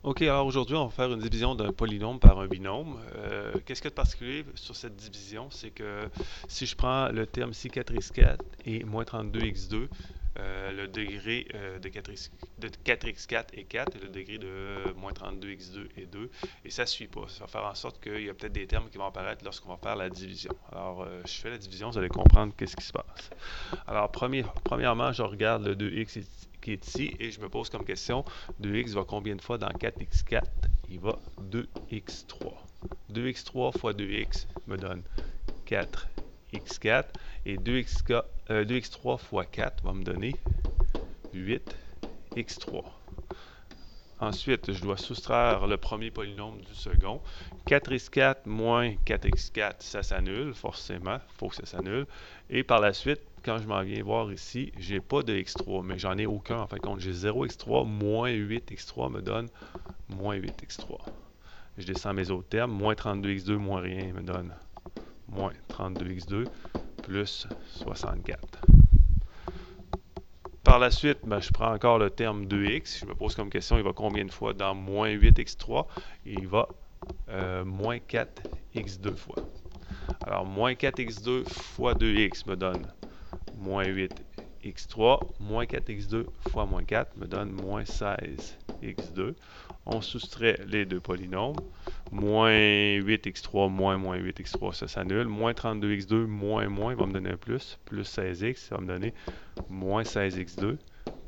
Ok, alors aujourd'hui, on va faire une division d'un polynôme par un binôme. Qu'est-ce qu'il y a de particulier sur cette division? C'est que si je prends le terme ici 4x4 et moins 32x2, le degré de 4x4 est 4 et le degré de moins 32x2 est 2. Et ça ne suit pas. Ça va faire en sorte qu'il y a peut-être des termes qui vont apparaître lorsqu'on va faire la division. Alors, je fais la division, vous allez comprendre qu'est-ce qui se passe. Alors, premièrement, je regarde le 2x qui est ici et je me pose comme question, 2x va combien de fois dans 4x4? Il va 2x3. 2x3 fois 2x me donne 4x4 et 2x3 fois 4 va me donner 8x3. Ensuite, je dois soustraire le premier polynôme du second. 4x4 moins 4x4, ça s'annule, forcément, il faut que ça s'annule. Et par la suite, quand je m'en viens voir ici, j'ai pas de x3, mais j'en ai aucun. En fait, compte, j'ai 0x3 moins 8x3 me donne moins 8x3. Je descends mes autres termes. Moins 32x2 moins rien me donne moins 32x2 plus 64. Par la suite, je prends encore le terme 2x. Je me pose comme question, il va combien de fois dans moins 8x3? Il va moins 4x2 fois. Alors, moins 4x2 fois 2x me donne moins 8x3. Moins 4x2 fois moins 4 me donne moins 16x2. On soustrait les deux polynômes. Moins 8x3 moins 8x3, ça s'annule. Moins 32x2 moins va me donner un plus. Plus 16x, ça va me donner moins 16x2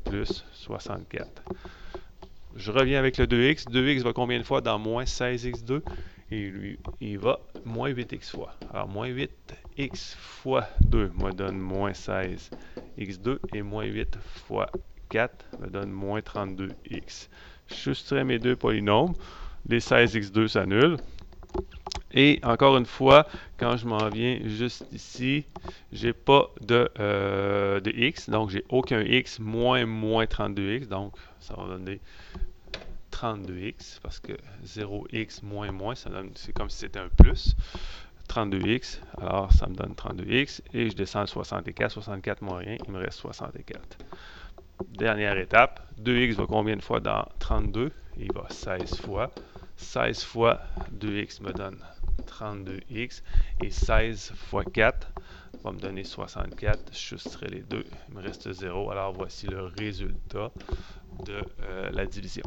plus 64. Je reviens avec le 2x. 2x va combien de fois dans moins 16x2? Et lui, il va moins 8x fois. Alors, moins 8x fois 2 me donne moins 16x2 et moins 8 fois 4 me donne moins 32x. Je soustrais mes deux polynômes. Les 16x2 s'annulent. Et encore une fois, quand je m'en viens juste ici, j'ai pas de x, donc j'ai aucun x moins 32x, donc ça va donner 32x, parce que 0x moins, c'est comme si c'était un plus. 32x, alors ça me donne 32x, et je descends à 64, 64 moins rien, il me reste 64. Dernière étape, 2x va combien de fois dans 32? Il va 16 fois. 16 fois 2x me donne 32x et 16 fois 4 va me donner 64. Je soustrais les deux, il me reste 0. Alors voici le résultat de la division.